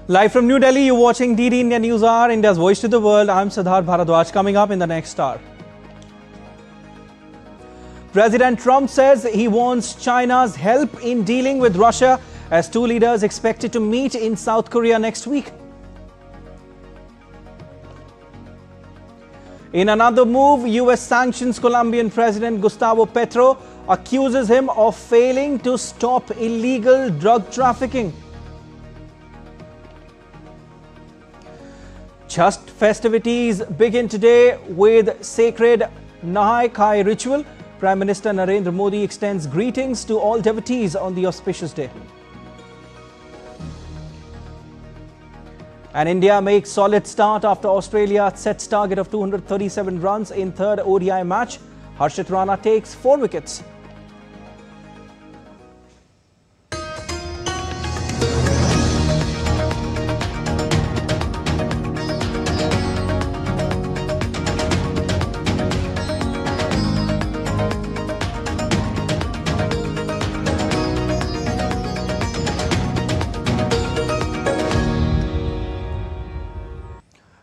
Live from New Delhi, you're watching DD India News Hour, India's voice to the world. I'm Siddharth Bharadwaj. Coming up in the next hour, President Trump says he wants China's help in dealing with Russia as two leaders expected to meet in South Korea next week. In another move, US sanctions Colombian President Gustavo Petro, accuses him of failing to stop illegal drug trafficking. Chhath festivities begin today with sacred Nahai-Khai ritual. Prime Minister Narendra Modi extends greetings to all devotees on the auspicious day. And India makes solid start after Australia sets target of 237 runs in third ODI match. Harshit Rana takes 4 wickets.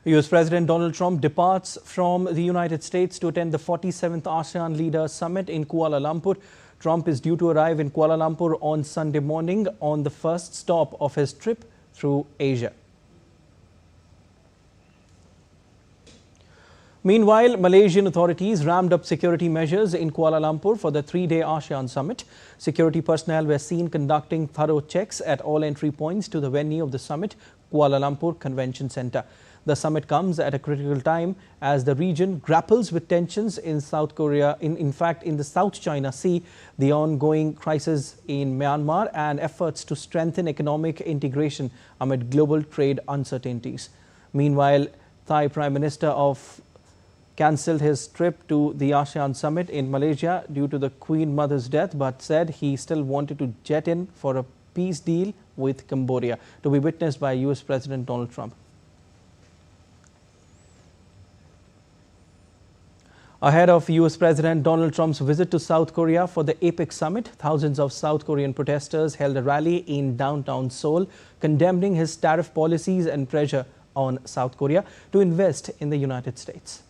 US President Donald Trump departs from the United States to attend the 47th ASEAN Leaders Summit in Kuala Lumpur. Trump is due to arrive in Kuala Lumpur on Sunday morning on the first stop of his trip through Asia. Meanwhile, Malaysian authorities ramped up security measures in Kuala Lumpur for the 3-day ASEAN Summit. Security personnel were seen conducting thorough checks at all entry points to the venue of the summit, Kuala Lumpur Convention Centre. The summit comes at a critical time as the region grapples with tensions in South Korea, in fact in the South China Sea, the ongoing crisis in Myanmar and efforts to strengthen economic integration amid global trade uncertainties. Meanwhile, Thai Prime Minister cancelled his trip to the ASEAN Summit in Malaysia due to the Queen Mother's death, but said he still wanted to jet in for a peace deal with Cambodia, to be witnessed by US President Donald Trump. Ahead of US President Donald Trump's visit to South Korea for the APEC summit, thousands of South Korean protesters held a rally in downtown Seoul, condemning his tariff policies and pressure on South Korea to invest in the United States.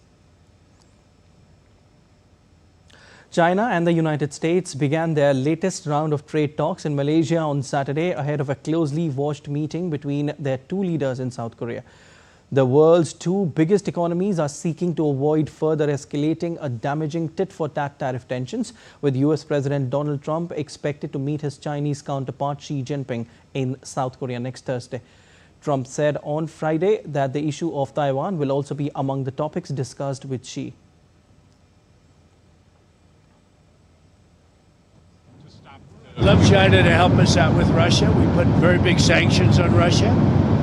China and the United States began their latest round of trade talks in Malaysia on Saturday ahead of a closely watched meeting between their two leaders in South Korea. The world's two biggest economies are seeking to avoid further escalating a damaging tit-for-tat tariff tensions, with US President Donald Trump expected to meet his Chinese counterpart Xi Jinping in South Korea next Thursday. Trump said on Friday that the issue of Taiwan will also be among the topics discussed with Xi. Love China to help us out with Russia. We put very big sanctions on Russia.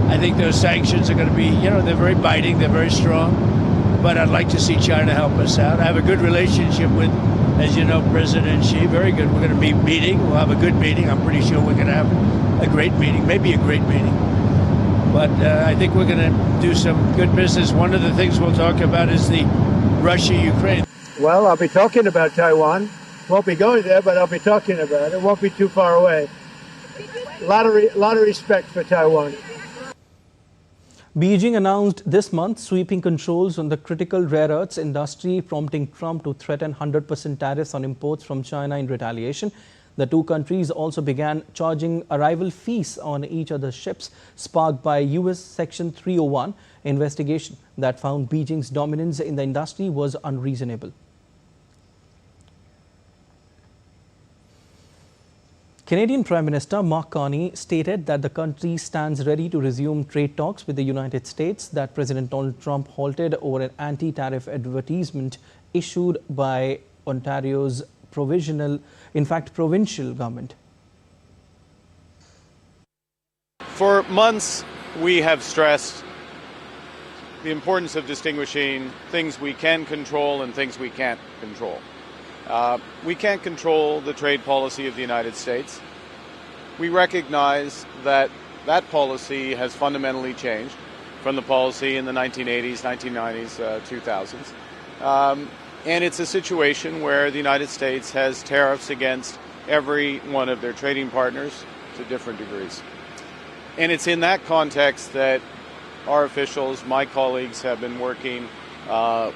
I think those sanctions are going to be, they're very biting, they're very strong. But I'd like to see China help us out. I have a good relationship with, as you know, President Xi. Very good. We're going to be meeting. We'll have a good meeting. I'm pretty sure we're going to have a great meeting, maybe a great meeting. But I think we're going to do some good business. One of the things we'll talk about is the Russia-Ukraine. Well, I'll be talking about Taiwan. Won't be going there, but I'll be talking about it. Won't be too far away. A lot of respect for Taiwan. Beijing announced this month sweeping controls on the critical rare earths industry, prompting Trump to threaten 100% tariffs on imports from China in retaliation. The two countries also began charging arrival fees on each other's ships, sparked by US Section 301 investigation that found Beijing's dominance in the industry was unreasonable. Canadian Prime Minister Mark Carney stated that the country stands ready to resume trade talks with the United States that President Donald Trump halted over an anti-tariff advertisement issued by Ontario's provincial government. For months, we have stressed the importance of distinguishing things we can control and things we can't control. We can't control the trade policy of the United States. We recognize that that policy has fundamentally changed from the policy in the 1980s, 1990s, 2000s. And it's a situation where the United States has tariffs against every one of their trading partners to different degrees. And it's in that context that our officials, my colleagues, have been working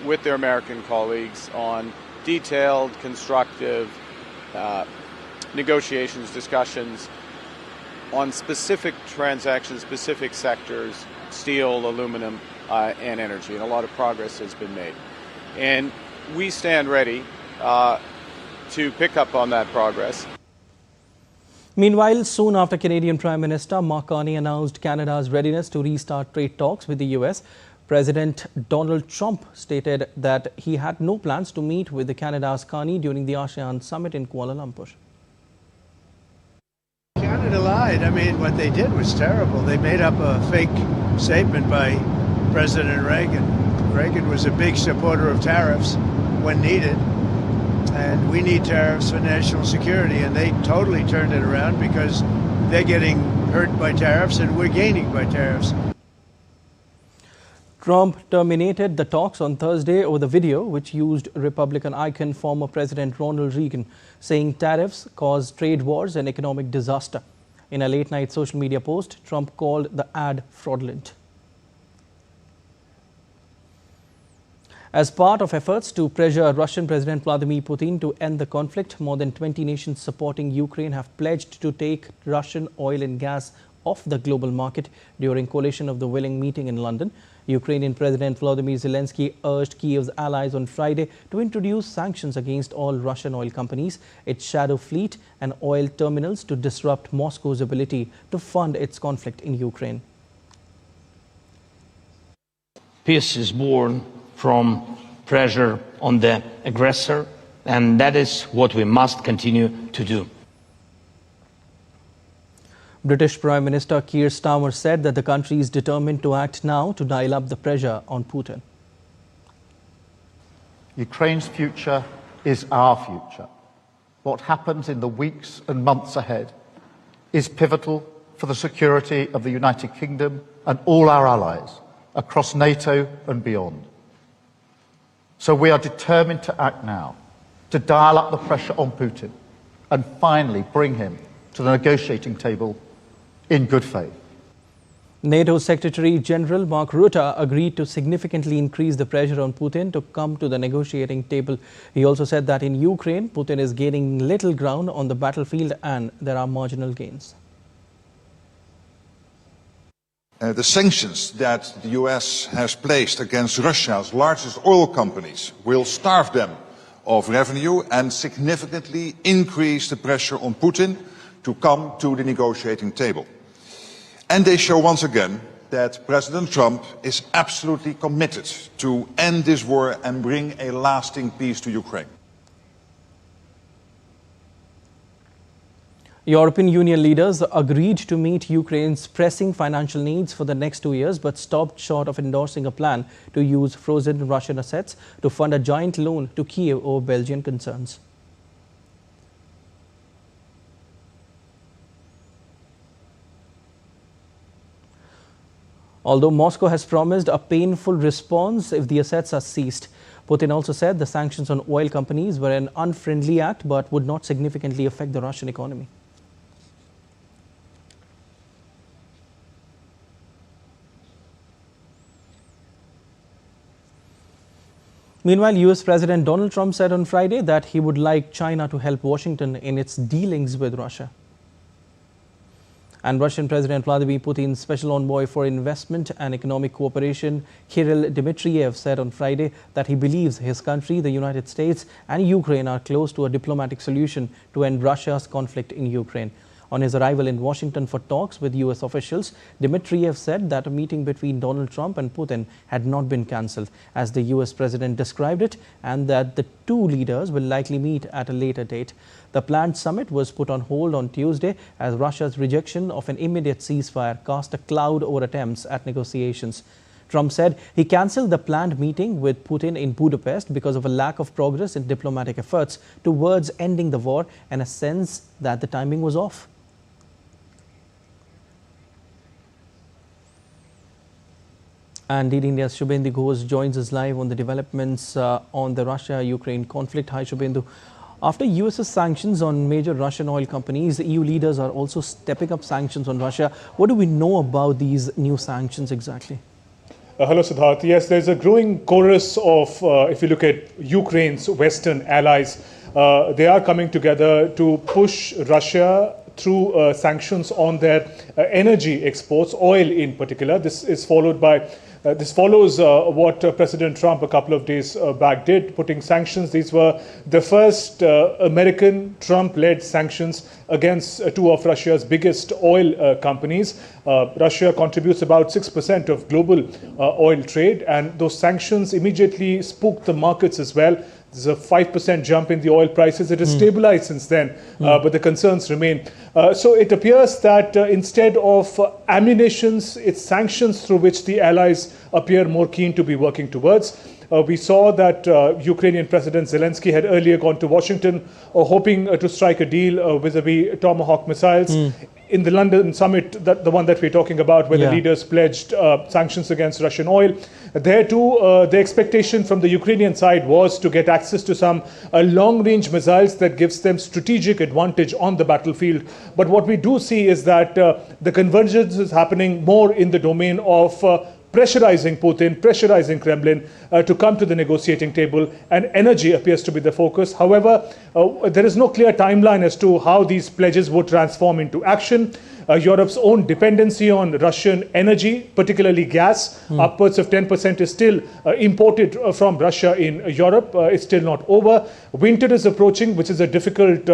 with their American colleagues on detailed, constructive negotiations, discussions on specific transactions, specific sectors, steel, aluminum, and energy. And a lot of progress has been made. And we stand ready to pick up on that progress. Meanwhile, soon after Canadian Prime Minister Mark Carney announced Canada's readiness to restart trade talks with the US, President Donald Trump stated that he had no plans to meet with Canada's Carney during the ASEAN summit in Kuala Lumpur. Canada lied. I mean, what they did was terrible. They made up a fake statement by President Reagan. Reagan was a big supporter of tariffs when needed. And we need tariffs for national security, and they totally turned it around because they're getting hurt by tariffs and we're gaining by tariffs. Trump terminated the talks on Thursday over the video, which used Republican icon former President Ronald Reagan, saying tariffs cause trade wars and economic disaster. In a late-night social media post, Trump called the ad fraudulent. As part of efforts to pressure Russian President Vladimir Putin to end the conflict, more than 20 nations supporting Ukraine have pledged to take Russian oil and gas off the global market during Coalition of the Willing meeting in London. Ukrainian President Volodymyr Zelensky urged Kiev's allies on Friday to introduce sanctions against all Russian oil companies, its shadow fleet and oil terminals to disrupt Moscow's ability to fund its conflict in Ukraine. Peace is born from pressure on the aggressor, and that is what we must continue to do. British Prime Minister Keir Starmer said that the country is determined to act now to dial up the pressure on Putin. Ukraine's future is our future. What happens in the weeks and months ahead is pivotal for the security of the United Kingdom and all our allies across NATO and beyond. So we are determined to act now, to dial up the pressure on Putin and finally bring him to the negotiating table in good faith. NATO Secretary General Mark Rutte agreed to significantly increase the pressure on Putin to come to the negotiating table. He also said that in Ukraine, Putin is gaining little ground on the battlefield and there are marginal gains. The sanctions that the US has placed against Russia's largest oil companies will starve them of revenue and significantly increase the pressure on Putin to come to the negotiating table. And they show once again that President Trump is absolutely committed to end this war and bring a lasting peace to Ukraine. European Union leaders agreed to meet Ukraine's pressing financial needs for the next 2 years, but stopped short of endorsing a plan to use frozen Russian assets to fund a joint loan to Kiev over Belgian concerns. Although Moscow has promised a painful response if the assets are seized, Putin also said the sanctions on oil companies were an unfriendly act but would not significantly affect the Russian economy. Meanwhile, US President Donald Trump said on Friday that he would like China to help Washington in its dealings with Russia. And Russian President Vladimir Putin's special envoy for investment and economic cooperation, Kirill Dmitriev, said on Friday that he believes his country, the United States and Ukraine are close to a diplomatic solution to end Russia's conflict in Ukraine. On his arrival in Washington for talks with US officials, Dmitriev said that a meeting between Donald Trump and Putin had not been cancelled, as the US president described it, and that the two leaders will likely meet at a later date. The planned summit was put on hold on Tuesday as Russia's rejection of an immediate ceasefire cast a cloud over attempts at negotiations. Trump said he cancelled the planned meeting with Putin in Budapest because of a lack of progress in diplomatic efforts towards ending the war and a sense that the timing was off. And DD India's Shubhendu Ghosh joins us live on the developments on the Russia-Ukraine conflict. Hi, Shubhendu. After US's sanctions on major Russian oil companies, the EU leaders are also stepping up sanctions on Russia. What do we know about these new sanctions exactly? Hello, Siddharth. Yes, there's a growing chorus of, if you look at Ukraine's Western allies, they are coming together to push Russia through sanctions on their energy exports, oil in particular. This follows what President Trump a couple of days back did, putting sanctions. These were the first American Trump-led sanctions against two of Russia's biggest oil companies. Russia contributes about 6% of global oil trade, and those sanctions immediately spooked the markets as well. There's a 5% jump in the oil prices. It has stabilized since then, but the concerns remain. So it appears that instead of ammunitions, it's sanctions through which the allies appear more keen to be working towards. We saw that Ukrainian President Zelensky had earlier gone to Washington hoping to strike a deal vis-a-vis Tomahawk missiles. In the London summit, the one that we're talking about, where the leaders pledged sanctions against Russian oil, there too, the expectation from the Ukrainian side was to get access to some long-range missiles that gives them strategic advantage on the battlefield. But what we do see is that the convergence is happening more in the domain of pressurizing Putin, pressurizing Kremlin to come to the negotiating table, and energy appears to be the focus. However, there is no clear timeline as to how these pledges would transform into action. Europe's own dependency on Russian energy, particularly gas, upwards of 10% is still imported from Russia in Europe. It's still not over. Winter is approaching, which is a difficult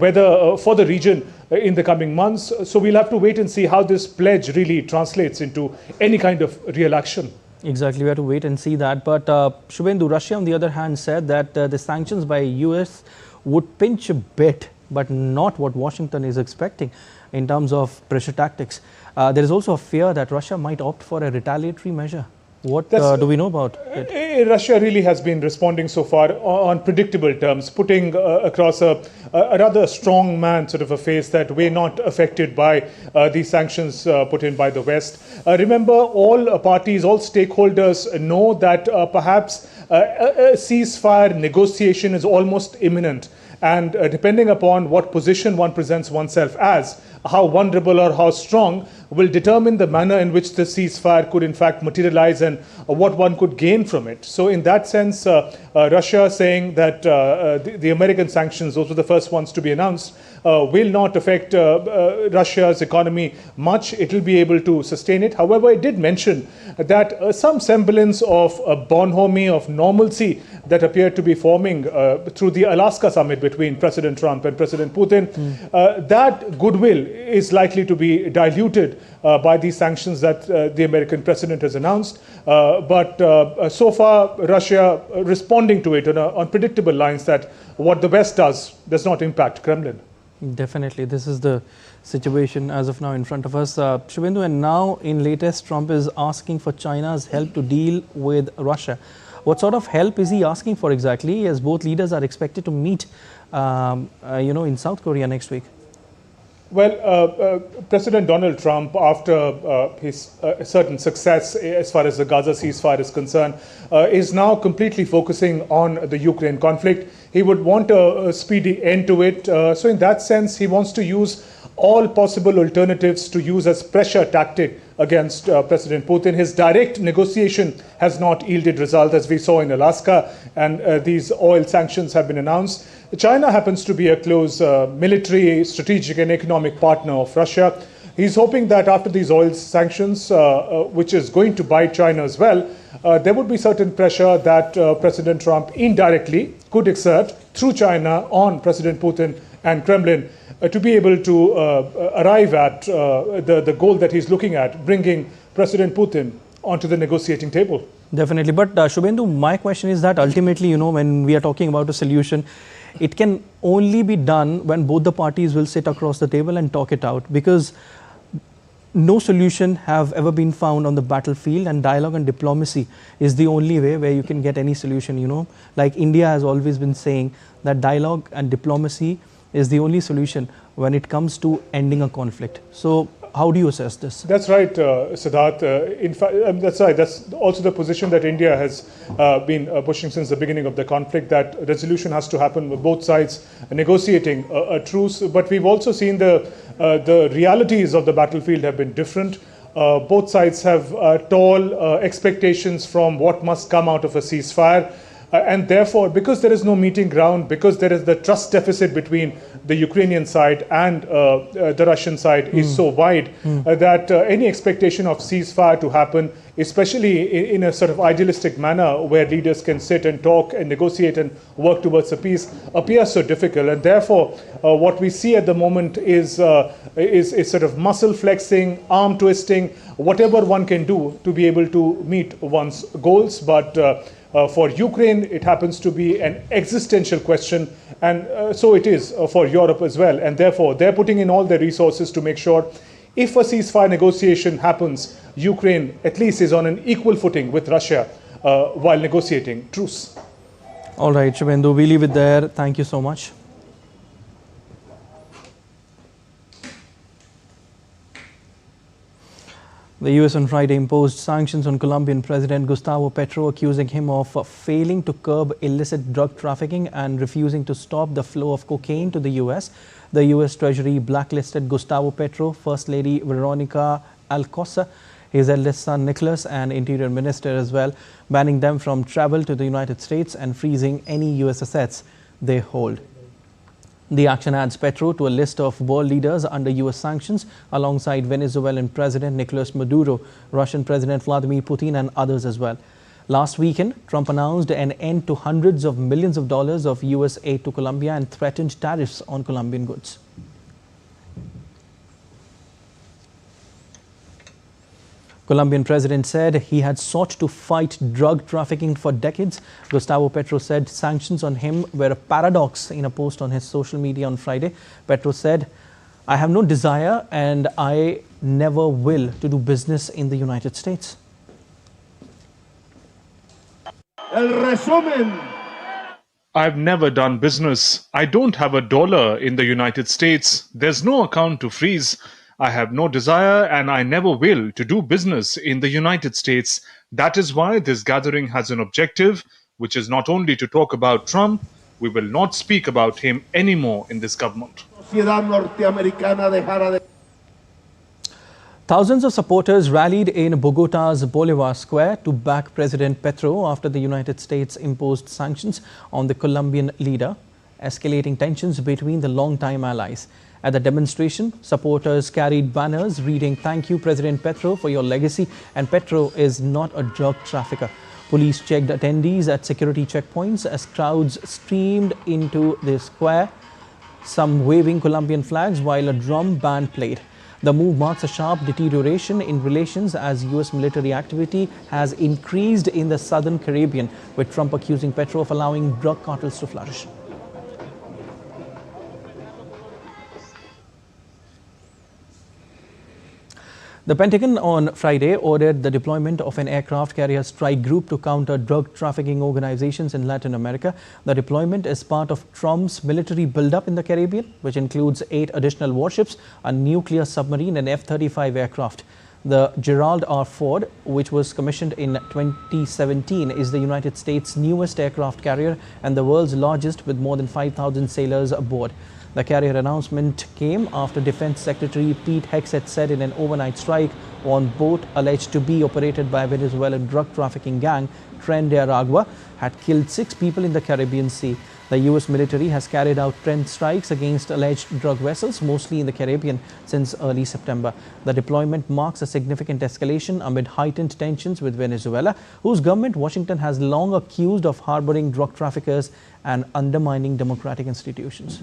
weather for the region in the coming months. So we'll have to wait and see how this pledge really translates into any kind of real action. Exactly, we have to wait and see that. But Shubhendu, Russia on the other hand said that the sanctions by US would pinch a bit, but not what Washington is expecting in terms of pressure tactics. There is also a fear that Russia might opt for a retaliatory measure. What do we know about it? Russia really has been responding so far on predictable terms, putting across a rather strong man sort of a face that we're not affected by these sanctions put in by the West. Remember, all parties, all stakeholders know that perhaps a ceasefire negotiation is almost imminent. And depending upon what position one presents oneself as, how vulnerable or how strong will determine the manner in which the ceasefire could in fact materialize and what one could gain from it. So in that sense, Russia saying that the American sanctions, those were the first ones to be announced, will not affect Russia's economy much. It will be able to sustain it. However, it did mention that some semblance of bonhomie, of normalcy that appeared to be forming through the Alaska summit between President Trump and President Putin, that goodwill is likely to be diluted by these sanctions that the American president has announced. But so far, Russia responding to it on predictable lines that what the West does not impact Kremlin. Definitely, this is the situation as of now in front of us. Shubhendu, and now in latest, Trump is asking for China's help to deal with Russia. What sort of help is he asking for exactly, as both leaders are expected to meet in South Korea next week? Well, President Donald Trump, after his certain success as far as the Gaza ceasefire is concerned, is now completely focusing on the Ukraine conflict. He would want a speedy end to it. So in that sense, he wants to use all possible alternatives to use as pressure tactic against President Putin. His direct negotiation has not yielded result, as we saw in Alaska, and these oil sanctions have been announced. China happens to be a close military, strategic and economic partner of Russia. He's hoping that after these oil sanctions, which is going to bite China as well, there would be certain pressure that President Trump indirectly could exert through China on President Putin and Kremlin to be able to arrive at the goal that he's looking at, bringing President Putin onto the negotiating table. Definitely. But Shubhendu, my question is that ultimately, when we are talking about a solution, it can only be done when both the parties will sit across the table and talk it out, because no solution have ever been found on the battlefield, and dialogue and diplomacy is the only way where you can get any solution. Like India has always been saying that dialogue and diplomacy is the only solution when it comes to ending a conflict. So How do you assess this? That's right, Siddharth. In fact, that's right. That's also the position that India has been pushing since the beginning of the conflict, that resolution has to happen with both sides negotiating a truce. But we've also seen the realities of the battlefield have been different. Both sides have tall expectations from what must come out of a ceasefire. And therefore, because there is no meeting ground, because there is the trust deficit between the Ukrainian side and the Russian side is so wide that any expectation of ceasefire to happen, especially in a sort of idealistic manner where leaders can sit and talk and negotiate and work towards a peace, appears so difficult. And therefore, what we see at the moment is sort of muscle flexing, arm twisting, whatever one can do to be able to meet one's goals. But for Ukraine, it happens to be an existential question, and so it is for Europe as well. And therefore, they're putting in all their resources to make sure if a ceasefire negotiation happens, Ukraine at least is on an equal footing with Russia while negotiating truce. All right, Shivendu, we leave it there. Thank you so much. The US on Friday imposed sanctions on Colombian President Gustavo Petro, accusing him of failing to curb illicit drug trafficking and refusing to stop the flow of cocaine to the US. The US Treasury blacklisted Gustavo Petro, First Lady Veronica Alcocer, his eldest son Nicholas, and Interior Minister as well, banning them from travel to the United States and freezing any US assets they hold. The action adds Petro to a list of world leaders under US sanctions, alongside Venezuelan President Nicolas Maduro, Russian President Vladimir Putin, and others as well. Last weekend, Trump announced an end to hundreds of millions of dollars of US aid to Colombia and threatened tariffs on Colombian goods. Colombian president said he had sought to fight drug trafficking for decades. Gustavo Petro said sanctions on him were a paradox in a post on his social media on Friday. Petro said, "I have no desire and I never will to do business in the United States." El resumen. I've never done business. I don't have a dollar in the United States. There's no account to freeze. I have no desire and I never will to do business in the United States. That is why this gathering has an objective, which is not only to talk about Trump, we will not speak about him anymore in this government. Thousands of supporters rallied in Bogota's Bolivar Square to back President Petro after the United States imposed sanctions on the Colombian leader, escalating tensions between the longtime allies. At the demonstration, supporters carried banners reading, "Thank you, President Petro, for your legacy, and Petro is not a drug trafficker." Police checked attendees at security checkpoints as crowds streamed into the square, some waving Colombian flags while a drum band played. The move marks a sharp deterioration in relations as US military activity has increased in the southern Caribbean, with Trump accusing Petro of allowing drug cartels to flourish. The Pentagon on Friday ordered the deployment of an aircraft carrier strike group to counter drug trafficking organizations in Latin America. The deployment is part of Trump's military buildup in the Caribbean, which includes 8 additional warships, a nuclear submarine, and F-35 aircraft. The Gerald R. Ford, which was commissioned in 2017, is the United States' newest aircraft carrier and the world's largest, with more than 5,000 sailors aboard. The carrier announcement came after Defense Secretary Pete Hegseth said in an overnight strike on boat alleged to be operated by a Venezuelan drug trafficking gang, Tren de Aragua, had killed 6 people in the Caribbean Sea. The US military has carried out trench strikes against alleged drug vessels, mostly in the Caribbean, since early September. The deployment marks a significant escalation amid heightened tensions with Venezuela, whose government Washington has long accused of harboring drug traffickers and undermining democratic institutions.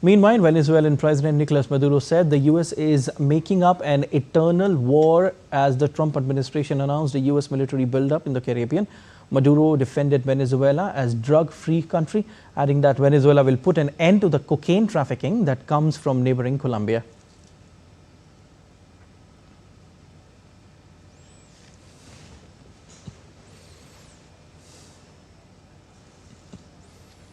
Meanwhile, Venezuelan President Nicolas Maduro said the US is making up an eternal war as the Trump administration announced a US military buildup in the Caribbean. Maduro defended Venezuela as drug-free country, adding that Venezuela will put an end to the cocaine trafficking that comes from neighboring Colombia.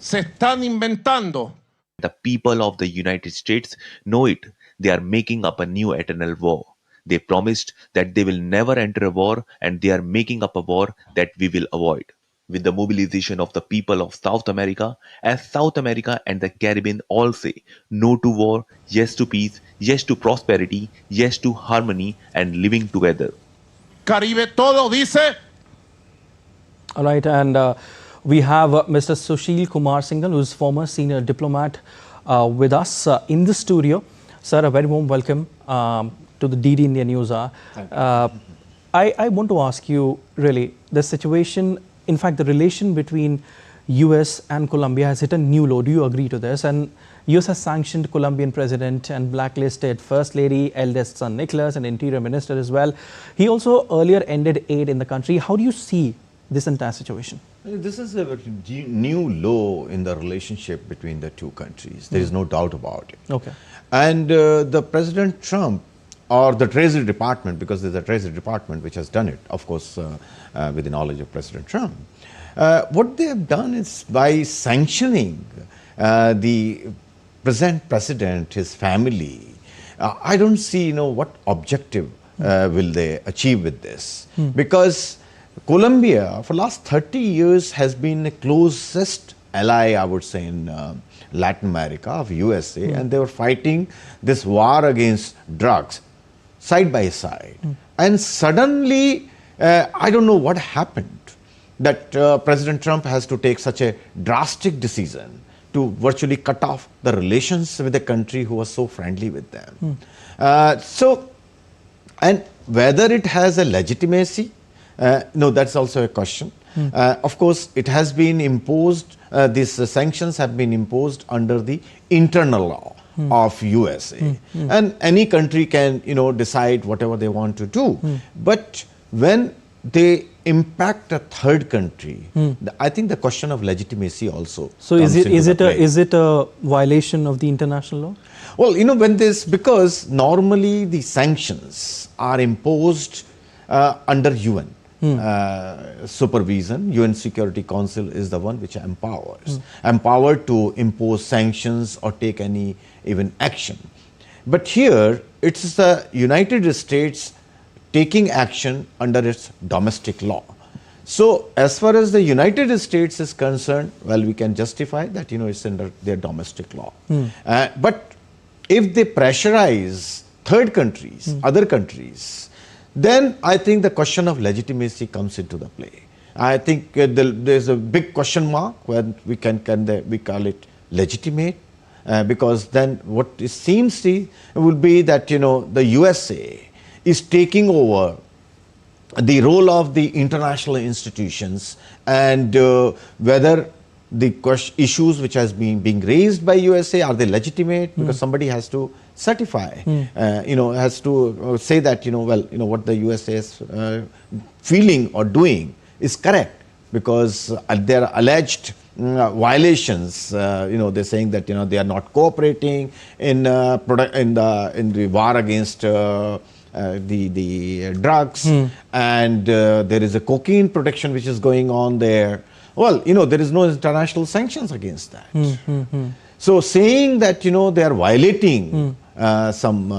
se están inventando. The people of the United States know it. They are making up a new eternal war. They promised that they will never enter a war, and they are making up a war that we will avoid. With the mobilization of the people of South America, as South America and the Caribbean all say no to war, yes to peace, yes to prosperity, yes to harmony and living together. Caribe todo dice. All right, and we have Mr. Sushil Kumar Singhal, who is former senior diplomat with us in the studio. Sir, a very warm welcome to the DD India News Hour. I want to ask you, really, the situation, in fact, the relation between US and Colombia has hit a new low. Do you agree to this? And US has sanctioned Colombian President and blacklisted First Lady, eldest son Nicholas, and Interior Minister as well. He also earlier ended aid in the country. How do you see this entire situation? This is a new low in the relationship between the two countries. There is no doubt about it. Okay. And the President Trump, or the Treasury Department, because there's a Treasury Department which has done it, of course, with the knowledge of President Trump. What they have done is by sanctioning the present president, his family, I don't see, what objective will they achieve with this. Because Colombia, for the last 30 years, has been the closest ally, I would say, in Latin America of USA, and they were fighting this war against drugs side by side. And suddenly, I don't know what happened, that President Trump has to take such a drastic decision to virtually cut off the relations with a country who was so friendly with them. And whether it has a legitimacy, no, that's also a question. Of course, it has been imposed, these sanctions have been imposed under the internal law of USA. And any country can, decide whatever they want to do. But when they impact a third country, I think the question of legitimacy also. So is it a violation of the international law? Well, because normally the sanctions are imposed under UN supervision. UN Security Council is the one which empowered to impose sanctions or take any even action. But here it's the United States taking action under its domestic law. So as far as the United States is concerned, well, we can justify that, it's under their domestic law. But if they pressurize third countries, other countries, then I think the question of legitimacy comes into the play. I think there's a big question mark when we call it legitimate, because then what it seems to will be that, the USA is taking over the role of the international institutions, and whether the issues which has been being raised by USA, are they legitimate? Because somebody has to certify, has to say that, what the USA is feeling or doing is correct, because there are alleged violations. They're saying that, they are not cooperating in the war against the drugs, and there is a cocaine protection which is going on there. Well, there is no international sanctions against that. So saying that, they are violating some,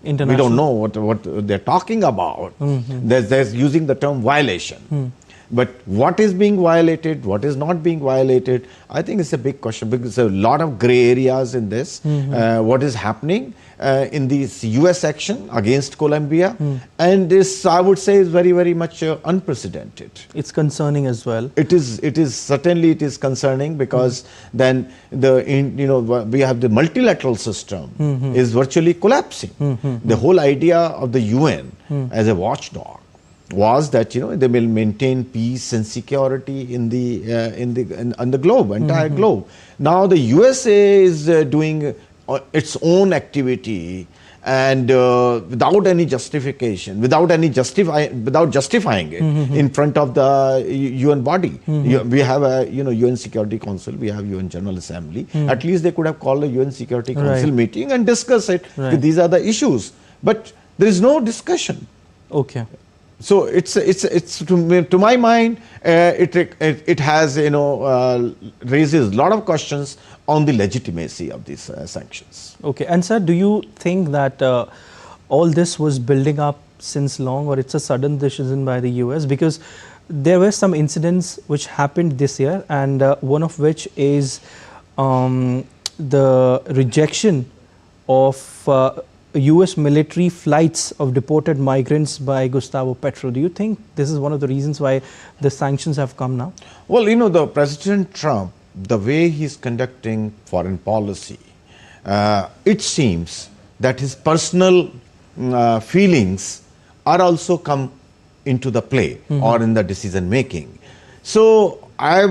we don't know what they're talking about. There's using the term violation. But what is being violated, what is not being violated, I think it's a big question, because there's a lot of gray areas in this. What is happening in this US action against Colombia, and this, I would say, is very, very much unprecedented. It's concerning as well. It is certainly concerning, because then we have the multilateral system is virtually collapsing. The whole idea of the UN as a watchdog was that they will maintain peace and security in the globe, entire globe. Now the USA is doing its own activity, and without any justification, without justifying it in front of the UN body. We have a UN Security Council, we have UN General Assembly. At least they could have called a UN Security Council meeting and discuss it. These are the issues, but there is no discussion. Okay. So to my mind, it has raises a lot of questions on the legitimacy of these sanctions. Okay, and sir, do you think that all this was building up since long, or it's a sudden decision by the US? Because there were some incidents which happened this year, and one of which is the rejection of US military flights of deported migrants by Gustavo Petro. Do you think this is one of the reasons why the sanctions have come now? Well, the President Trump, the way he's conducting foreign policy, it seems that his personal feelings are also come into the play or in the decision making. So I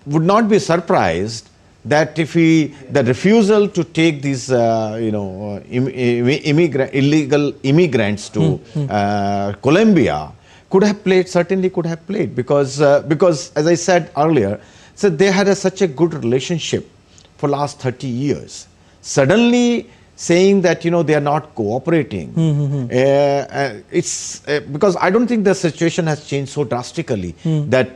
would not be surprised that if the refusal to take these illegal immigrants to Colombia certainly could have played, because as I said earlier, so they had such a good relationship for last 30 years. Suddenly saying that they are not cooperating, it's because I don't think the situation has changed so drastically that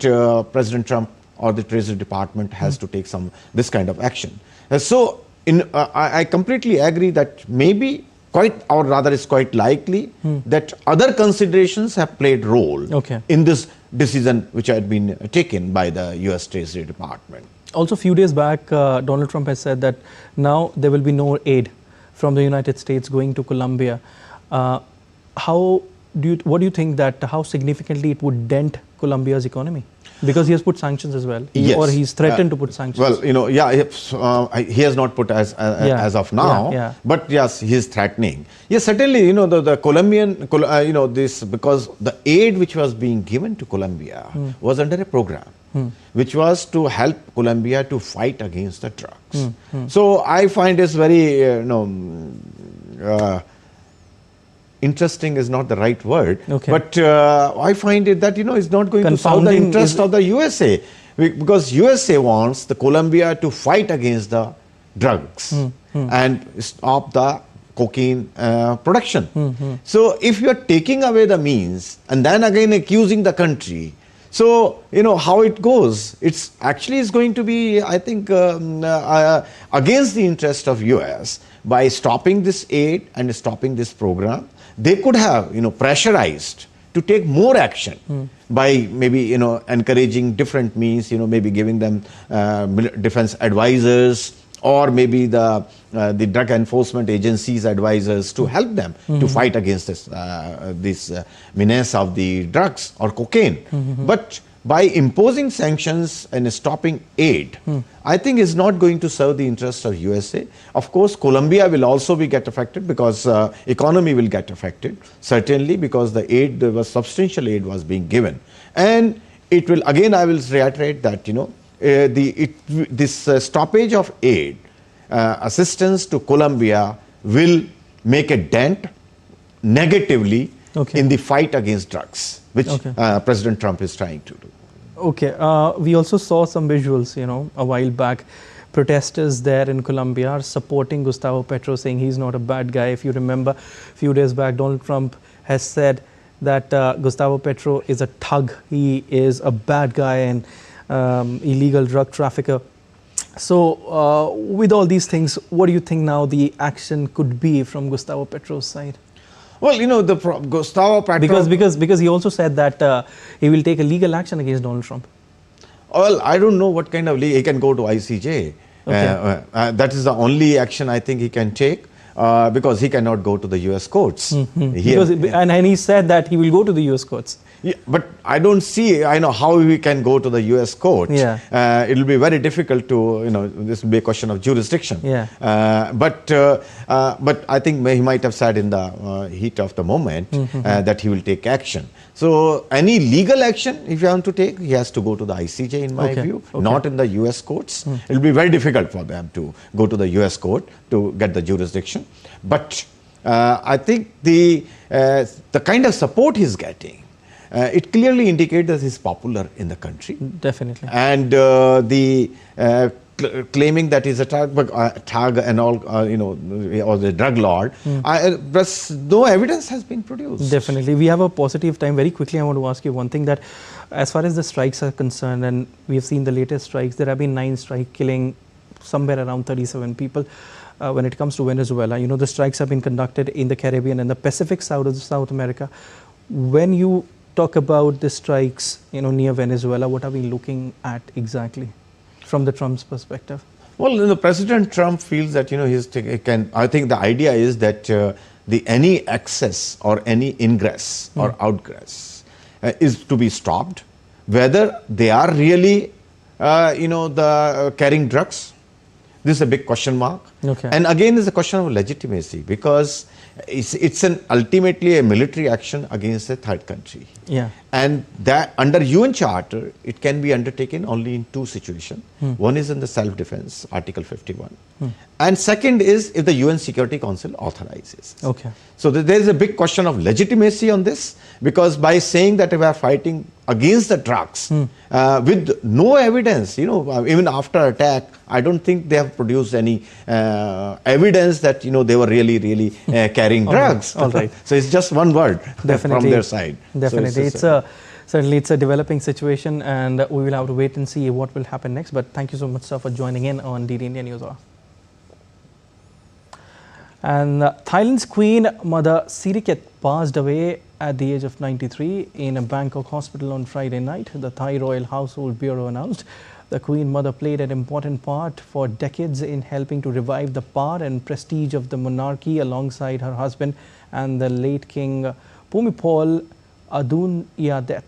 President Trump or the Treasury Department has to take this kind of action. So I completely agree that maybe it's quite likely that other considerations have played role in this decision which had been taken by the US Treasury Department. Also, a few days back, Donald Trump has said that now there will be no aid from the United States going to Colombia. What do you think that how significantly it would dent Colombia's economy? Because he has put sanctions as well, or he's threatened to put sanctions. Well, he has not put as of now, but yes, he is threatening. Yes, certainly, the Colombian, because the aid which was being given to Colombia was under a program which was to help Colombia to fight against the drugs. So I find this very, interesting is not the right word, but I find it that it's not going to serve the interest of the USA, because USA wants the Colombia to fight against the drugs and stop the cocaine production. So if you are taking away the means and then again accusing the country, so how it goes, it's actually is going to be, I think, against the interest of US by stopping this aid and stopping this program. They could have, pressurized to take more action by maybe, encouraging different means, maybe giving them defense advisors, or maybe the drug enforcement agencies advisors to help them to fight against this menace of the drugs or cocaine. But by imposing sanctions and stopping aid, I think is not going to serve the interests of USA. Of course, Colombia will also get affected, because economy will get affected, certainly, because the aid, there was substantial aid was being given. And it will, again, I will reiterate that, this stoppage of aid, assistance to Colombia will make a dent negatively in the fight against drugs, which President Trump is trying to do. Okay, we also saw some visuals, a while back. Protesters there in Colombia are supporting Gustavo Petro, saying he's not a bad guy. If you remember, a few days back, Donald Trump has said that Gustavo Petro is a thug. He is a bad guy and illegal drug trafficker. So with all these things, what do you think now the action could be from Gustavo Petro's side? Well, Gustavo Petro... Because he also said that he will take a legal action against Donald Trump. Well, I don't know what kind of legal... He can go to ICJ. That is the only action I think he can take, because he cannot go to the US courts. And he said that he will go to the US courts. Yeah, but I don't see, how we can go to the US court. It will be very difficult to, this will be a question of jurisdiction. But I think he might have said in the heat of the moment that he will take action. So any legal action, if you want to take, he has to go to the ICJ, in my view, not in the US courts. It will be very difficult for them to go to the US court to get the jurisdiction. But I think the kind of support he's getting, it clearly indicates that he's popular in the country. Definitely. And claiming that he's a thug and all, or the drug lord. But no evidence has been produced. Definitely. We have a positive time. Very quickly, I want to ask you one thing, that as far as the strikes are concerned, and we have seen the latest strikes, there have been 9 strikes killing somewhere around 37 people. When it comes to Venezuela, the strikes have been conducted in the Caribbean and the Pacific side of South America. When you talk about the strikes, near Venezuela, what are we looking at exactly from the Trump's perspective? Well, President Trump feels that I think the idea is that any access or any ingress or outgress is to be stopped, whether they are really carrying drugs. This is a big question mark. Okay. And again, it's a question of legitimacy, because it's ultimately a military action against a third country. Yeah. And that under UN Charter, it can be undertaken only in 2 situations. One is in the self-defense, Article 51. And second is if the UN Security Council authorizes. Okay. So there is a big question of legitimacy on this, because by saying that we are fighting against the drugs with no evidence, even after attack, I don't think they have produced any evidence that they were really carrying drugs. All right. So it's just one word from their side. Definitely. So certainly it's a developing situation, and we will have to wait and see what will happen next. But thank you so much, sir, for joining in on DD India News Hour. And Thailand's Queen Mother Siriket passed away at the age of 93 in a Bangkok hospital on Friday night, the Thai Royal Household Bureau announced. The Queen Mother played an important part for decades in helping to revive the power and prestige of the monarchy alongside her husband and the late King Bhumibol Adulyadej.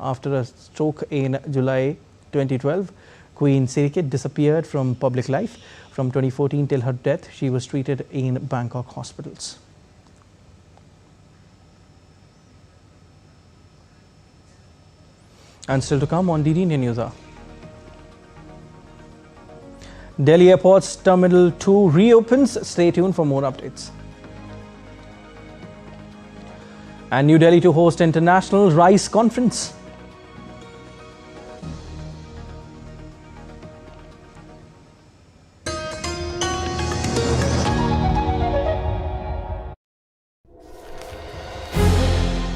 After a stroke in July 2012, Queen Siriket disappeared from public life. From 2014 till her death, she was treated in Bangkok hospitals. And still to come on DD India News Hour. Delhi Airport's Terminal 2 reopens. Stay tuned for more updates. And New Delhi to host International Rice Conference.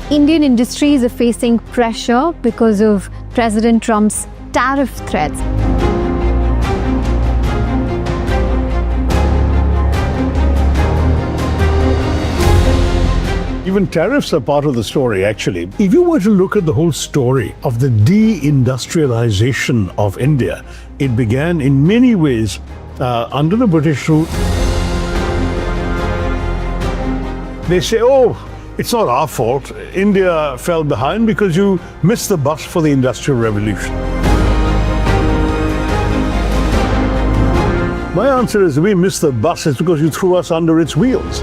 Indian industries are facing pressure because of President Trump's tariff threats. Even tariffs are part of the story, actually. If you were to look at the whole story of the deindustrialization of India, it began in many ways under the British rule. They say, oh, it's not our fault. India fell behind because you missed the bus for the Industrial Revolution. My answer is, we missed the bus is because you threw us under its wheels.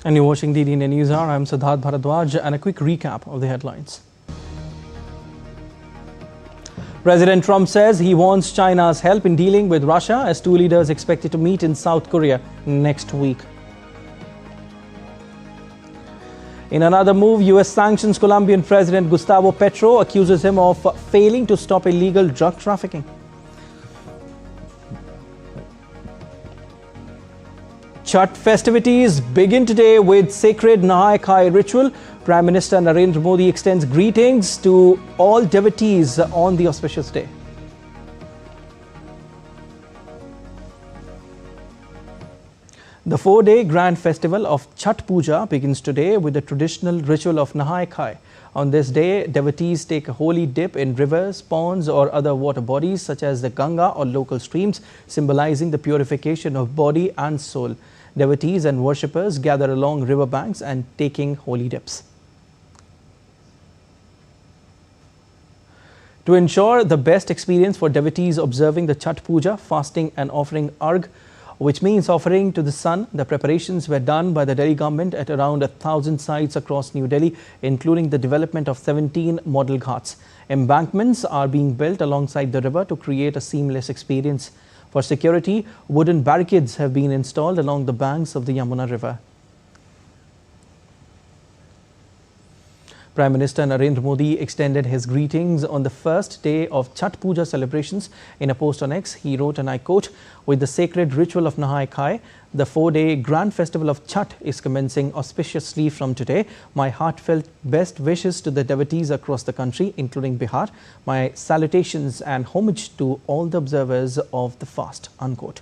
And you're watching DD India News Hour. I'm Siddharth Bharadwaj, and a quick recap of the headlines. President Trump says he wants China's help in dealing with Russia as 2 leaders expected to meet in South Korea next week. In another move, US sanctions Colombian President Gustavo Petro, accuses him of failing to stop illegal drug trafficking. Chhath festivities begin today with sacred Nahai-Khai ritual. Prime Minister Narendra Modi extends greetings to all devotees on the auspicious day. The 4-day grand festival of Chhath Puja begins today with the traditional ritual of Nahai-Khai. On this day, devotees take a holy dip in rivers, ponds or other water bodies such as the Ganga or local streams, symbolizing the purification of body and soul. Devotees and worshippers gather along riverbanks and taking holy dips. To ensure the best experience for devotees observing the Chhath Puja, fasting and offering argh, which means offering to the sun, the preparations were done by the Delhi government at around 1,000 sites across New Delhi, including the development of 17 model ghats. Embankments are being built alongside the river to create a seamless experience. For security, wooden barricades have been installed along the banks of the Yamuna River. Prime Minister Narendra Modi extended his greetings on the first day of Chhath Puja celebrations. In a post on X, he wrote, and I quote, "With the sacred ritual of Nahai-Khai, the 4-day grand festival of Chhath is commencing auspiciously from today. My heartfelt best wishes to the devotees across the country, including Bihar. My salutations and homage to all the observers of the fast," unquote.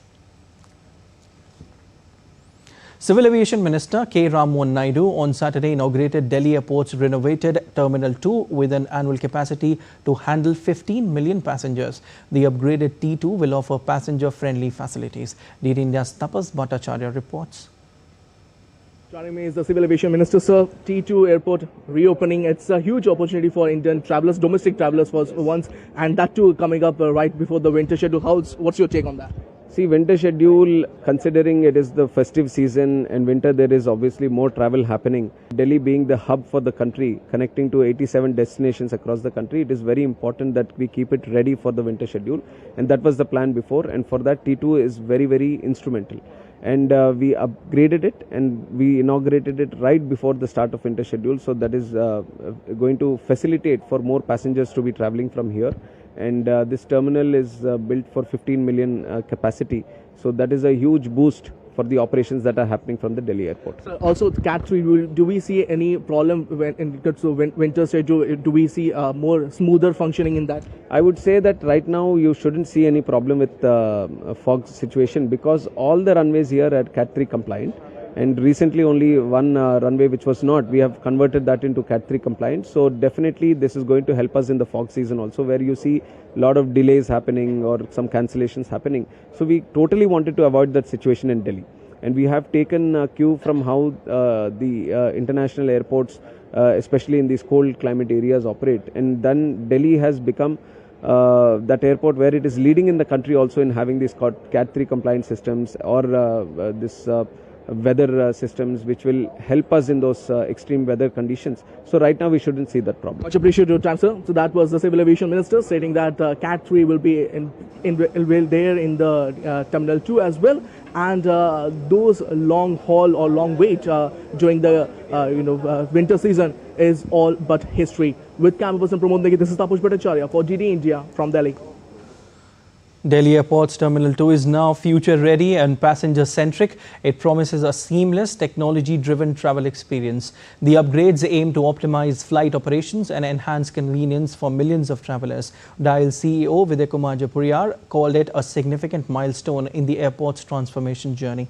Civil Aviation Minister K. Ram Mohan Naidu on Saturday inaugurated Delhi Airport's renovated Terminal 2 with an annual capacity to handle 15 million passengers. The upgraded T2 will offer passenger-friendly facilities. DD India's Tapas Bhattacharya reports. Joining me is the Civil Aviation Minister, sir. T2 airport reopening. It's a huge opportunity for Indian travelers, domestic travelers for once, and that too coming up right before the winter schedule. What's your take on that? See, winter schedule, considering it is the festive season and winter, there is obviously more travel happening. Delhi being the hub for the country, connecting to 87 destinations across the country, it is very important that we keep it ready for the winter schedule. And that was the plan before. And for that, T2 is very, very instrumental. And we upgraded it and we inaugurated it right before the start of winter schedule. So that is going to facilitate for more passengers to be traveling from here. And this terminal is built for 15 million capacity. So that is a huge boost for the operations that are happening from the Delhi airport. Also, Cat 3, do we see any problem when in winter schedule? Do we see more smoother functioning in that? I would say that right now you shouldn't see any problem with fog situation because all the runways here are Cat 3 compliant. And recently only one runway which was not, we have converted that into Cat 3 compliant. So definitely this is going to help us in the fog season also, where you see a lot of delays happening or some cancellations happening. So we totally wanted to avoid that situation in Delhi. And we have taken cue from how the international airports, especially in these cold climate areas, operate. And then Delhi has become that airport where it is leading in the country also in having these Cat 3 compliant systems or this weather systems which will help us in those extreme weather conditions. So right now we shouldn't see that problem. Much appreciated your time, sir. So that was the Civil Aviation Minister stating that Cat 3 will be there in the Terminal 2 as well, and those long haul or long wait during the winter season is all but history. With camera person Pramod Negi, this is Tapush Bhattacharya for DD India from Delhi. Delhi Airport's Terminal 2 is now future-ready and passenger-centric. It promises a seamless, technology-driven travel experience. The upgrades aim to optimize flight operations and enhance convenience for millions of travelers. DIAL CEO Vidya Kumar Japuriyar called it a significant milestone in the airport's transformation journey.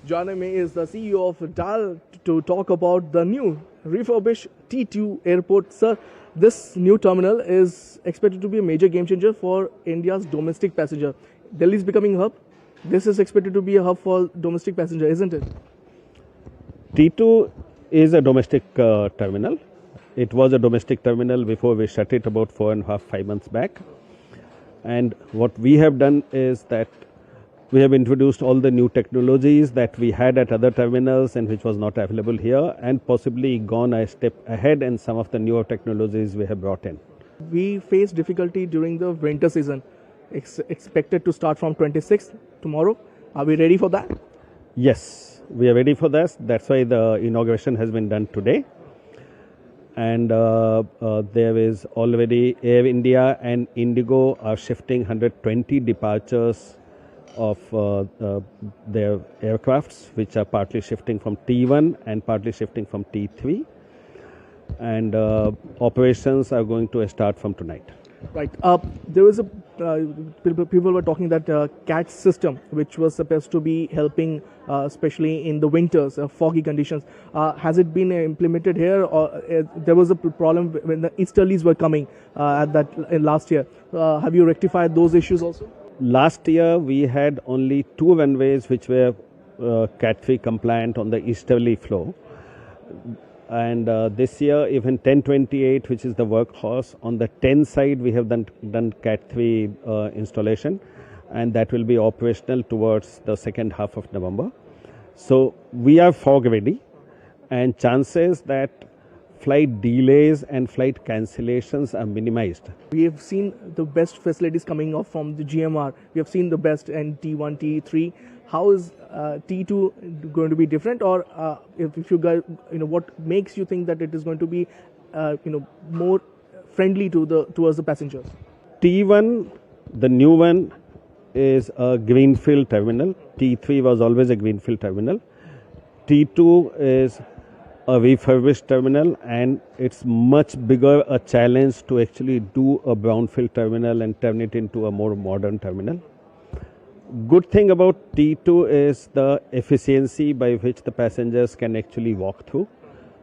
Joining me is the CEO of DIAL to talk about the new refurbished T2 airport. Sir, this new terminal is expected to be a major game changer for India's domestic passenger. Delhi is becoming a hub. This is expected to be a hub for domestic passenger, isn't it? T2 is a domestic terminal. It was a domestic terminal before we shut it about 4.5 months back. And what we have done is that we have introduced all the new technologies that we had at other terminals and which was not available here, and possibly gone a step ahead in some of the newer technologies we have brought in. We face difficulty during the winter season. Expected to start from 26th tomorrow. Are we ready for that? Yes, we are ready for this. That's why the inauguration has been done today. And there is already Air India and Indigo are shifting 120 departures of their aircrafts, which are partly shifting from T1 and partly shifting from T3. And operations are going to start from tonight. Right. There was a people were talking that CAT system, which was supposed to be helping, especially in the winters, foggy conditions. Has it been implemented here, or there was a problem when the easterlies were coming at that last year? Have you rectified those issues also? Last year we had only 2 runways which were Cat 3 compliant on the easterly flow, and this year even 1028, which is the workhorse, on the 10 side we have done Cat 3 installation, and that will be operational towards the second half of November. So we are fog ready, and chances that flight delays and flight cancellations are minimized. We have seen the best facilities coming off from the GMR. We have seen the best in T1, T3. How is T2 going to be different, or if you guys, what makes you think that it is going to be, more friendly towards the passengers? T1, the new one, is a greenfield terminal. T3 was always a greenfield terminal. T2 is a refurbished terminal, and it's much bigger a challenge to actually do a brownfield terminal and turn it into a more modern terminal. Good thing about T2 is the efficiency by which the passengers can actually walk through.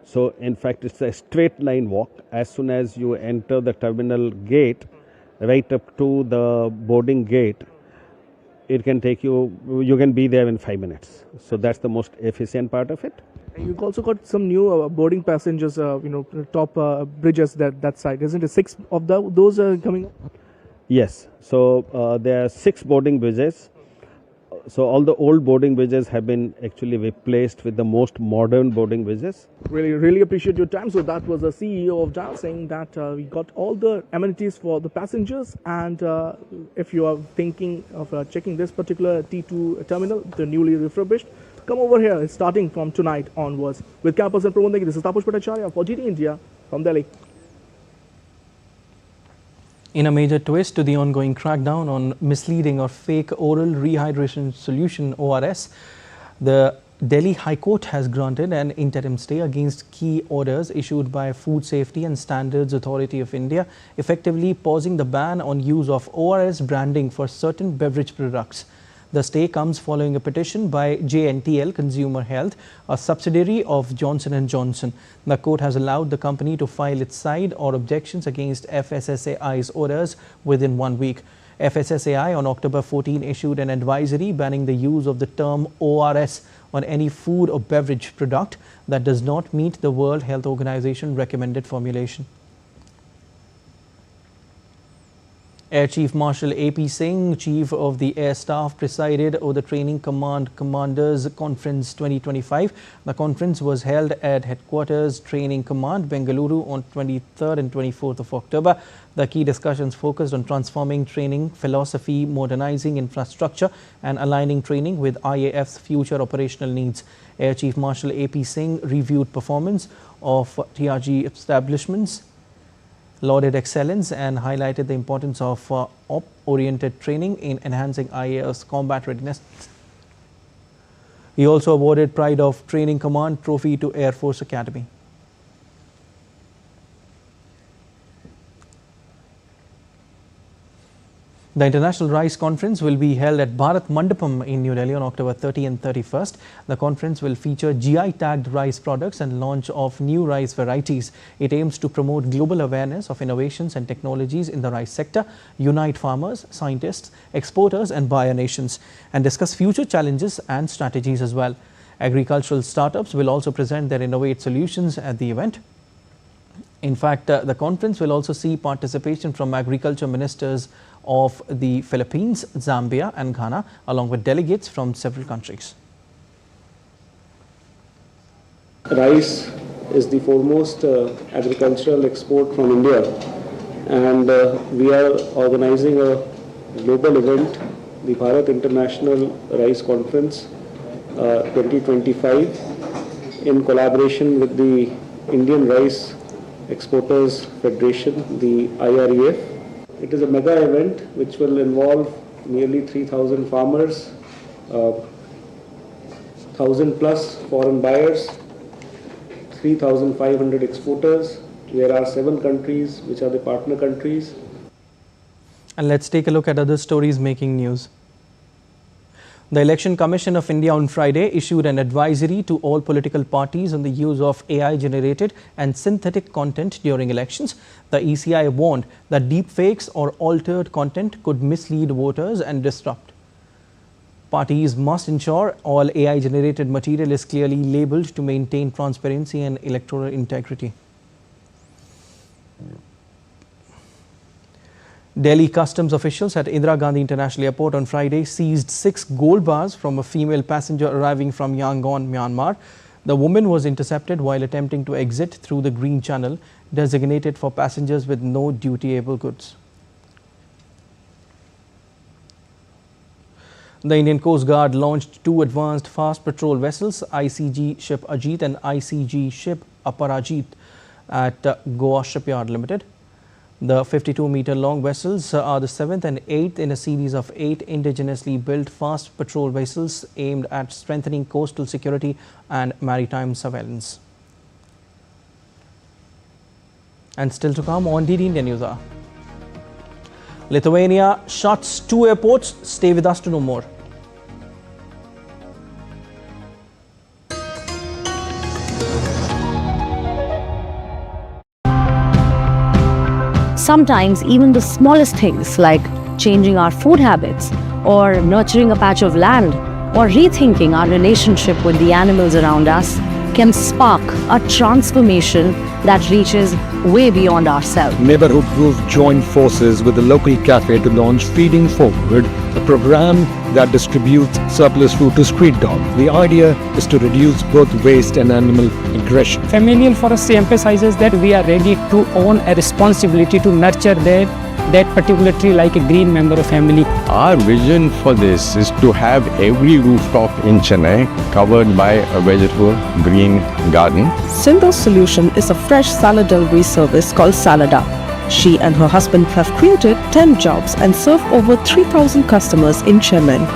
So in fact it's a straight line walk. As soon as you enter the terminal gate, right up to the boarding gate, it can take you can be there in 5 minutes. So that's the most efficient part of it. And you've also got some new boarding passengers, top bridges that side. Isn't it 6 of those coming up? Yes. So there are 6 boarding bridges. So all the old boarding bridges have been actually replaced with the most modern boarding bridges. Really appreciate your time. So that was the CEO of DIAL saying that we got all the amenities for the passengers, and if you are thinking of checking this particular T2 terminal, the newly refurbished, come over here. It's starting from tonight onwards. With camera person Pramod, this is Tapush Bhattacharya for GT India from Delhi. In a major twist to the ongoing crackdown on misleading or fake oral rehydration solution ORS, the Delhi High Court has granted an interim stay against key orders issued by Food Safety and Standards Authority of India, effectively pausing the ban on use of ORS branding for certain beverage products. The stay comes following a petition by JNTL Consumer Health, a subsidiary of Johnson & Johnson. The court has allowed the company to file its side or objections against FSSAI's orders within 1 week. FSSAI on October 14 issued an advisory banning the use of the term ORS on any food or beverage product that does not meet the World Health Organization recommended formulation. Air Chief Marshal A.P. Singh, Chief of the Air Staff, presided over the Training Command Commanders Conference 2025. The conference was held at Headquarters Training Command, Bengaluru on 23rd and 24th of October. The key discussions focused on transforming training philosophy, modernizing infrastructure and aligning training with IAF's future operational needs. Air Chief Marshal A.P. Singh reviewed performance of TRG establishments, lauded excellence and highlighted the importance of op-oriented training in enhancing IAF's combat readiness. He also awarded Pride of Training Command Trophy to Air Force Academy. The International Rice Conference will be held at Bharat Mandapam in New Delhi on October 30 and 31st. The conference will feature GI-tagged rice products and launch of new rice varieties. It aims to promote global awareness of innovations and technologies in the rice sector, unite farmers, scientists, exporters and buyer nations, and discuss future challenges and strategies as well. Agricultural startups will also present their innovative solutions at the event. In fact, the conference will also see participation from agriculture ministers of the Philippines, Zambia and Ghana, along with delegates from several countries. Rice is the foremost agricultural export from India, and we are organizing a global event, the Bharat International Rice Conference 2025, in collaboration with the Indian Rice Exporters Federation, the IREF. It is a mega event which will involve nearly 3,000 farmers, 1,000 plus foreign buyers, 3,500 exporters. There are 7 countries which are the partner countries. And let's take a look at other stories making news. The Election Commission of India on Friday issued an advisory to all political parties on the use of AI-generated and synthetic content during elections. The ECI warned that deepfakes or altered content could mislead voters and disrupt. Parties must ensure all AI-generated material is clearly labelled to maintain transparency and electoral integrity. Delhi customs officials at Indira Gandhi International Airport on Friday seized 6 gold bars from a female passenger arriving from Yangon, Myanmar. The woman was intercepted while attempting to exit through the green channel designated for passengers with no duty-able goods. The Indian Coast Guard launched 2 advanced fast patrol vessels, ICG ship Ajit and ICG ship Aparajit, at Goa Shipyard Limited. The 52-meter-long vessels are the 7th and 8th in a series of 8 indigenously built fast patrol vessels aimed at strengthening coastal security and maritime surveillance. And still to come on DD India News Hour. Lithuania shuts 2 airports. Stay with us to know more. Sometimes even the smallest things like changing our food habits or nurturing a patch of land or rethinking our relationship with the animals around us can spark a transformation that reaches way beyond ourselves. Neighborhood Group joined forces with the local cafe to launch Feeding Forward, a program that distributes surplus food to street dogs. The idea is to reduce both waste and animal aggression. Familial Forestry emphasizes that we are ready to own a responsibility to nurture that particular tree like a green member of family. Our vision for this is to have every rooftop in Chennai covered by a vegetable green garden. Sindhu's solution is a fresh salad delivery service called Salada. She and her husband have created 10 jobs and serve over 3,000 customers in Chennai.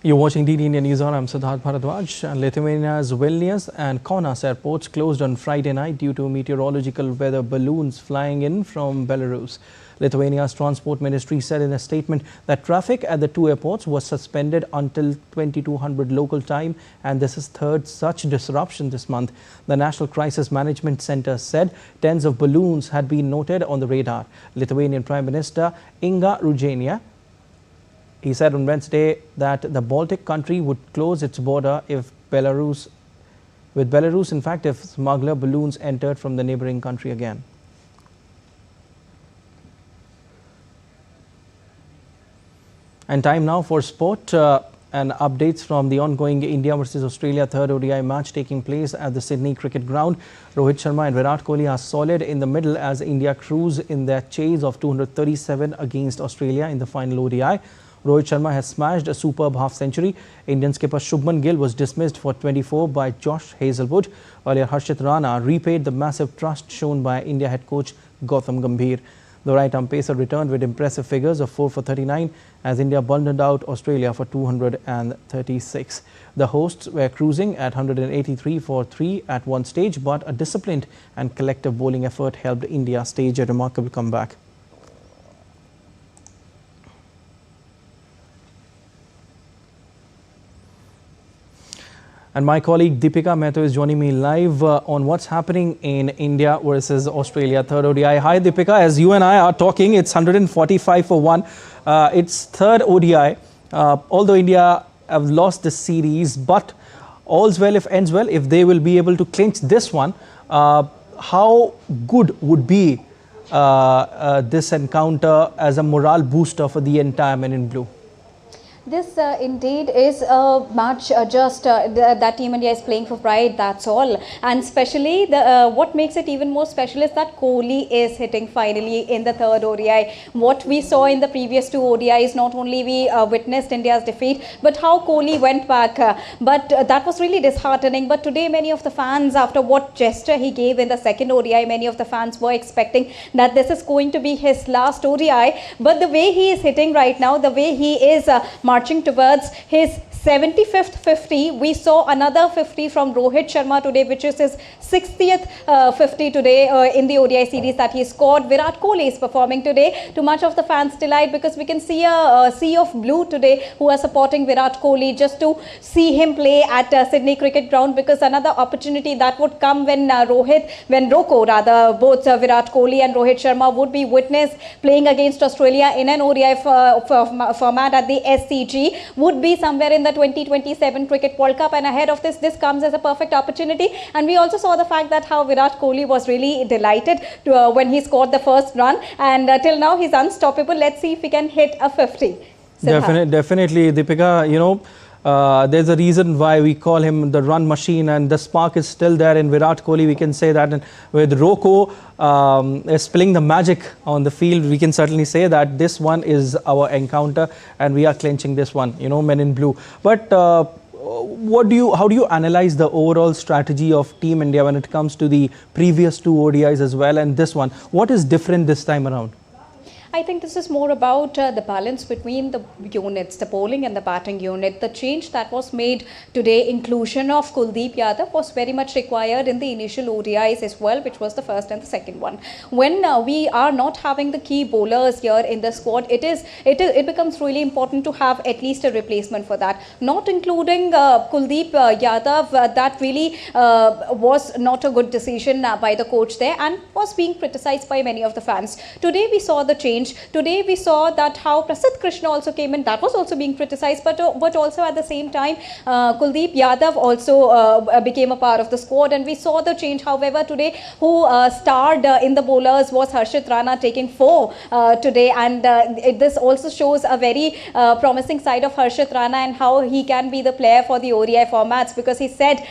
You're watching DD India News Hour. I'm Siddharth Bharadwaj. And Lithuania's Vilnius and Kaunas airports closed on Friday night due to meteorological weather balloons flying in from Belarus. Lithuania's Transport Ministry said in a statement that traffic at the 2 airports was suspended until 2200 local time, and this is 3rd such disruption this month. The National Crisis Management Center said tens of balloons had been noted on the radar. Lithuanian Prime Minister Inga Rugėnienė, he said on Wednesday that the Baltic country would close its border if Belarus in fact, if smuggler balloons entered from the neighboring country again. And time now for sport and updates from the ongoing India versus Australia 3rd ODI match taking place at the Sydney Cricket Ground. Rohit Sharma and Virat Kohli are solid in the middle as India cruise in their chase of 237 against Australia in the final ODI. Rohit Sharma has smashed a superb half-century. Indian skipper Shubman Gill was dismissed for 24 by Josh Hazlewood. Earlier, Harshit Rana repaid the massive trust shown by India head coach Gautam Gambhir. The right-arm pacer returned with impressive figures of 4 for 39 as India bundled out Australia for 236. The hosts were cruising at 183 for 3 at one stage, but a disciplined and collective bowling effort helped India stage a remarkable comeback. And my colleague Deepika Mehta is joining me live on what's happening in India versus Australia 3rd ODI. Hi Deepika, as you and I are talking, it's 145 for 1. It's 3rd ODI. Although India have lost the series, but all's well if ends well. If they will be able to clinch this one, how good would be this encounter as a morale booster for the entire Men in Blue? This indeed is a match that Team India is playing for pride, that's all. And especially what makes it even more special is that Kohli is hitting finally in the 3rd ODI. What we saw in the previous 2 ODIs, not only we witnessed India's defeat, but how Kohli went back. But that was really disheartening. But today many of the fans, after what gesture he gave in the 2nd ODI, many of the fans were expecting that this is going to be his last ODI. But the way he is hitting right now, the way he is marching towards his 75th 50. We saw another 50 from Rohit Sharma today, which is his 60th 50 today in the ODI series that he scored. Virat Kohli is performing today to much of the fans' delight, because we can see a sea of blue today who are supporting Virat Kohli just to see him play at Sydney Cricket Ground, because another opportunity that would come when both Virat Kohli and Rohit Sharma would be witnessed playing against Australia in an ODI format at the SCG, would be somewhere in the 2027 Cricket World Cup. And ahead of this comes as a perfect opportunity. And we also saw the fact that how Virat Kohli was really delighted to, when he scored the first run, and till now he's unstoppable. Let's see if he can hit a 50. Definitely, Deepika, you know, there's a reason why we call him the run machine, and the spark is still there in Virat Kohli. We can say that, and with Rocco spilling the magic on the field, we can certainly say that this one is our encounter, and we are clinching this one, you know, men in blue. But how do you analyze the overall strategy of Team India when it comes to the previous two ODIs as well and this one? What is different this time around? I think this is more about the balance between the units, the bowling and the batting unit. The change that was made today, inclusion of Kuldeep Yadav, was very much required in the initial ODIs as well, which was the first and the second one. When we are not having the key bowlers here in the squad, it becomes really important to have at least a replacement for that. Not including Kuldeep Yadav, that really was not a good decision by the coach there, and was being criticized by many of the fans. Today we saw the change. Today we saw that how Prasidh Krishna also came in, that was also being criticized, but also at the same time Kuldeep Yadav also became a part of the squad, and we saw the change. However, today who starred in the bowlers was Harshit Rana, taking 4 today, and this also shows a very promising side of Harshit Rana and how he can be the player for the ODI formats, because he said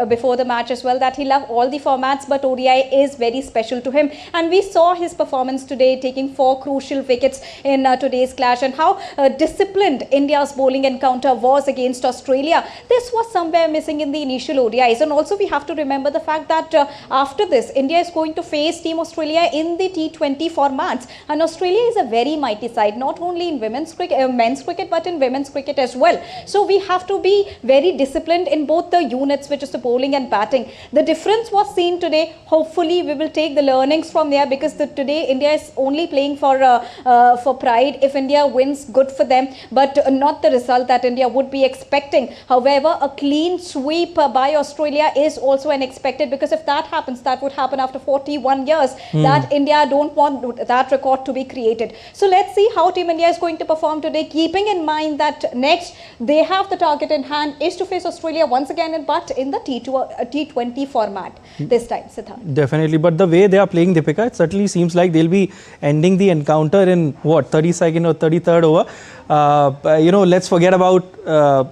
before the match as well that he loved all the formats, but ODI is very special to him, and we saw his performance today, taking 4 crucial wickets in today's clash, and how disciplined India's bowling encounter was against Australia. This was somewhere missing in the initial ODIs. And also we have to remember the fact that after this, India is going to face Team Australia in the T20 formats, and Australia is a very mighty side, not only in men's cricket but in women's cricket as well. So we have to be very disciplined in both the units, which is the bowling and batting. The difference was seen today. Hopefully we will take the learnings from there, because today India is only playing for pride. If India wins, good for them, but not the result that India would be expecting. However, a clean sweep by Australia is also unexpected, because if that happens, that would happen after 41 years. That India don't want that record to be created. So let's see how Team India is going to perform today, keeping in mind that next they have the target in hand is to face Australia once again, but in the T20 format this time. Siddharth. Definitely, but the way they are playing, Deepika, it certainly seems like they'll be ending the encounter in what, 32nd or 33rd over. You know, let's forget about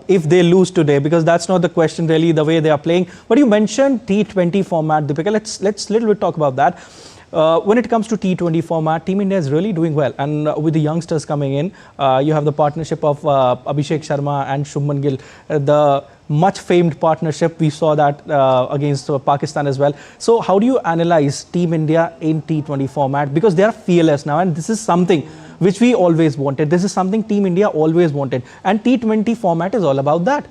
if they lose today, because that's not the question really, the way they are playing. But you mentioned T20 format, Deepika. Let's little bit talk about that. When it comes to T20 format, Team India is really doing well, and with the youngsters coming in, you have the partnership of Abhishek Sharma and Shubman Gill, the much famed partnership. We saw that against Pakistan as well. So how do you analyze Team India in T20 format? Because they are fearless now, and this is something which we always wanted. This is something Team India always wanted, and T20 format is all about that.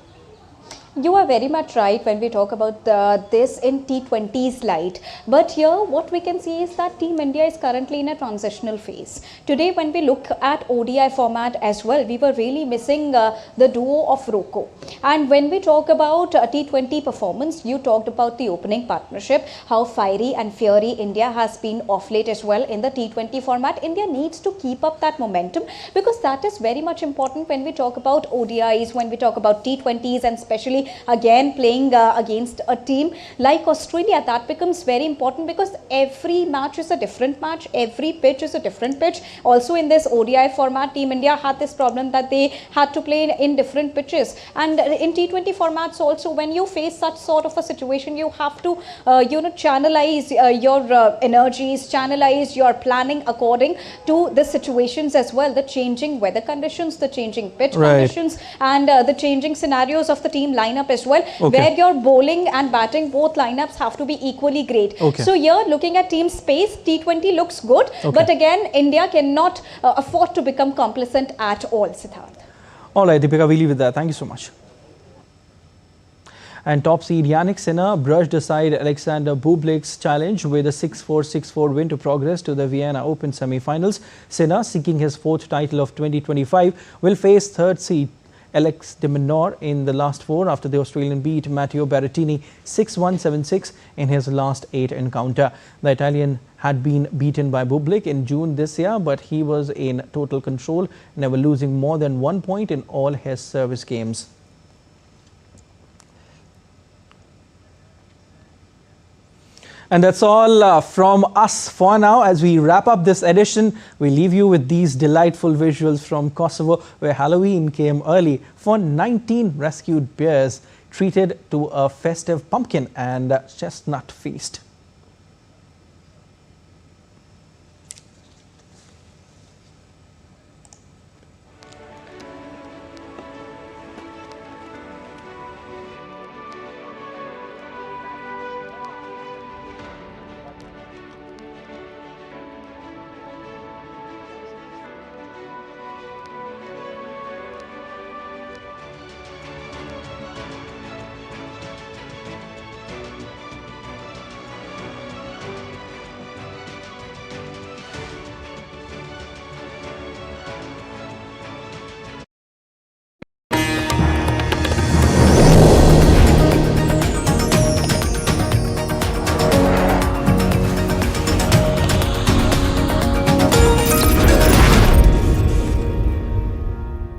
You are very much right when we talk about this in T20's light. But here what we can see is that Team India is currently in a transitional phase. Today when we look at ODI format as well, we were really missing the duo of Rocco. And when we talk about T20 performance, you talked about the opening partnership, how fiery and fiery India has been off late as well in the T20 format. India needs to keep up that momentum, because that is very much important when we talk about ODIs, when we talk about T20s, and especially again playing against a team like Australia. That becomes very important, because every match is a different match, every pitch is a different pitch. Also in this ODI format, Team India had this problem that they had to play in different pitches, and in T20 formats also, when you face such sort of a situation, you have to channelize your energies, channelize your planning according to the situations as well, the changing weather conditions, the changing pitch conditions, and the changing scenarios of the team lineup as well, where your bowling and batting, both lineups have to be equally great. So here, looking at team space, T20 looks good, but again India cannot afford to become complacent at all, Siddharth. All right, Deepika, we leave it there. Thank you so much. And top seed Yannick Sinner brushed aside Alexander Bublik's challenge with a 6-4, 6-4 win to progress to the Vienna Open semi-finals. Sinner, seeking his 4th title of 2025, will face third seed Alex de Minaur in the last 4 after the Australian beat Matteo Berrettini 6-1, 7-6 in his last 8 encounter. The Italian had been beaten by Bublik in June this year, but he was in total control, never losing more than 1 point in all his service games. And that's all from us for now. As we wrap up this edition, we leave you with these delightful visuals from Kosovo, where Halloween came early for 19 rescued bears treated to a festive pumpkin and chestnut feast.